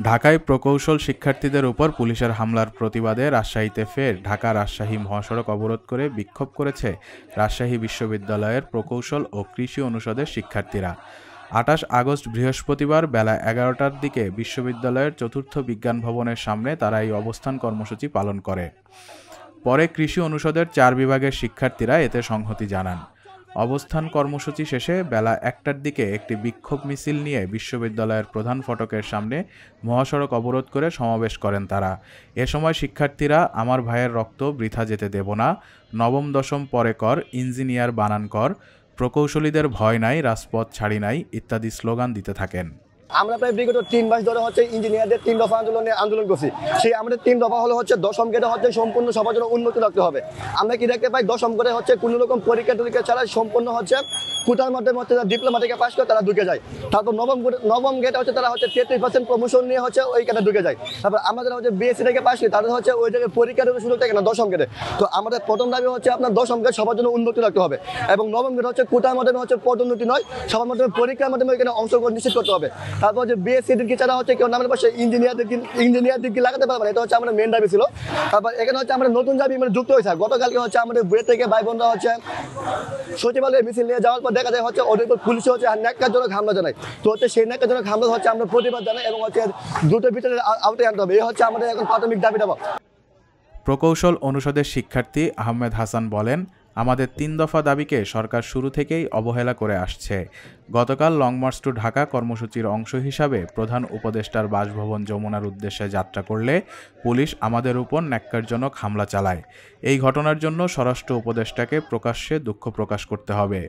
ঢাকায় প্রকৌশল শিক্ষার্থীদের উপর পুলিশের হামলার প্রতিবাদে রাজশাহীতে ফের ঢাকা রাজশাহী মহাসড়ক অবরোধ করে বিক্ষোভ করেছে রাজশাহী বিশ্ববিদ্যালয়ের প্রকৌশল ও কৃষি অনুষদের শিক্ষার্থীরা। ২৮ আগস্ট বৃহস্পতিবার বেলা ১১টার দিকে বিশ্ববিদ্যালয়ের চতুর্থ বিজ্ঞান ভবনের সামনে তারা এই অবস্থান কর্মসূচি পালন করে। পরে কৃষি অনুষদের ৪ বিভাগের শিক্ষার্থীরা এতে সংহতি জানান। অবস্থান কর্মসূচি শেষে বেলা ১টার দিকে একটি বিক্ষোভ মিছিল নিয়ে বিশ্ববিদ্যালয়ের প্রধান ফটকের সামনে মহাসড়ক অবরোধ করে সমাবেশ করেন তারা। এ সময় শিক্ষার্থীরা আমার ভাইয়ের রক্ত বৃথা যেতে দেব না, নবম দশম পরে কর, ইঞ্জিনিয়ার বানান কর, প্রকৌশলীদের ভয় নাই, রাজপথ ছাড়ি নাই ইত্যাদি স্লোগান দিতে থাকেন। আমরা প্রায় বিগত ৩ মাস ধরে ইঞ্জিনিয়ারদের ৩ দফা আন্দোলন করছি। সেই আমাদের ৩ দফা হলো দশম গেটে সম্পূর্ণ সবার জন্য উন্নতি রাখতে হবে। আমরা কি দেখতে পাই দশম গেটে কোনো রকম পরীক্ষা টরীক্ষা ছাড়া সম্পূর্ণ কোটার মাধ্যমে ডিপ্লোমা থেকে পাস করে তারা ঢুকে যায়। তারপর নবম গেটে তারা 33% প্রমোশন নিয়ে ওইখানে ঢুকে যায়। তারপর আমাদের বিএসসি থেকে পাস করি তাদের ওই জায়গায় পরীক্ষা সুযোগ থাকে না দশম গেটে। তো আমাদের প্রথম দাবি আপনার দশম গেট সবার জন্য উন্নতি রাখতে হবে এবং নবম গেট কোটার মাধ্যমে পদোন্নতি নয়, সবার মাধ্যমে পরীক্ষার মাধ্যমে এখানে অংশগ্রহণ নিশ্চিত করতে হবে। তারপর বিএসসি ডিগ্রি ছাড়া কেউ নামের পাশে ইঞ্জিনিয়ার ডিগ্রি লাগাতে পারবে না, এটা আমাদের মেন দাবি ছিল। তারপর এখানে আমরা নতুন দাবি যুক্ত হয়েছে। গতকালকে আমাদের বুয়েট থেকে ভাই বোনরা সচিবালয়ে মিছিল নিয়ে যাওয়ার পর দেখা যায় ওদের উপর পুলিশে ন্যাক্কারজনক হামলা জানায়। তো সেই ন্যাক্কারজনক হামলা আমরা প্রতিবাদ জানাই এবং দ্রুত বিচারের আওতায় আনতে হবে। এই আমাদের এখন প্রাথমিক দাবি দেওয়া। প্রকৌশল অনুষদের শিক্ষার্থী আহমেদ হাসান বলেন, আমাদের ৩ দফা দাবিকে সরকার শুরু থেকেই অবহেলা করে আসছে। গতকাল লং মার্চ টু ঢাকা কর্মসূচির অংশ হিসাবে প্রধান উপদেষ্টার বাসভবন যমুনার উদ্দেশ্যে যাত্রা করলে পুলিশ আমাদের উপর ন্যাক্কারজনক হামলা চালায়। এই ঘটনার জন্য স্বরাষ্ট্র উপদেষ্টাকে প্রকাশ্যে দুঃখ প্রকাশ করতে হবে।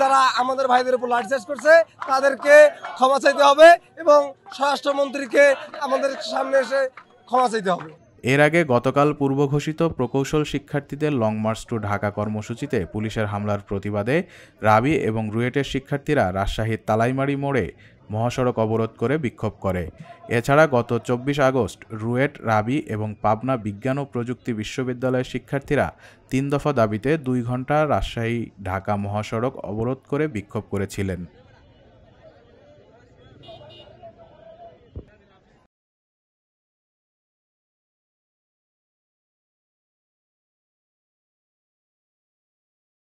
যারা আমাদের ভাইদের উপর লাঠিচার্জ করছে তাদেরকে ক্ষমা চাইতে হবে এবং স্বরাষ্ট্রমন্ত্রীকে আমাদের সামনে এসে ক্ষমা চাইতে হবে। এর আগে গতকাল পূর্ব ঘোষিত প্রকৌশল শিক্ষার্থীদের লং মার্চ টু ঢাকা কর্মসূচিতে পুলিশের হামলার প্রতিবাদে রাবি এবং রুয়েটের শিক্ষার্থীরা রাজশাহীর তালাইমারি মোড়ে মহাসড়ক অবরোধ করে বিক্ষোভ করে। এছাড়া গত ২৪ আগস্ট রুয়েট, রাবি এবং পাবনা বিজ্ঞান ও প্রযুক্তি বিশ্ববিদ্যালয়ের শিক্ষার্থীরা ৩ দফা দাবিতে ২ ঘণ্টা রাজশাহী ঢাকা মহাসড়ক অবরোধ করে বিক্ষোভ করেছিলেন।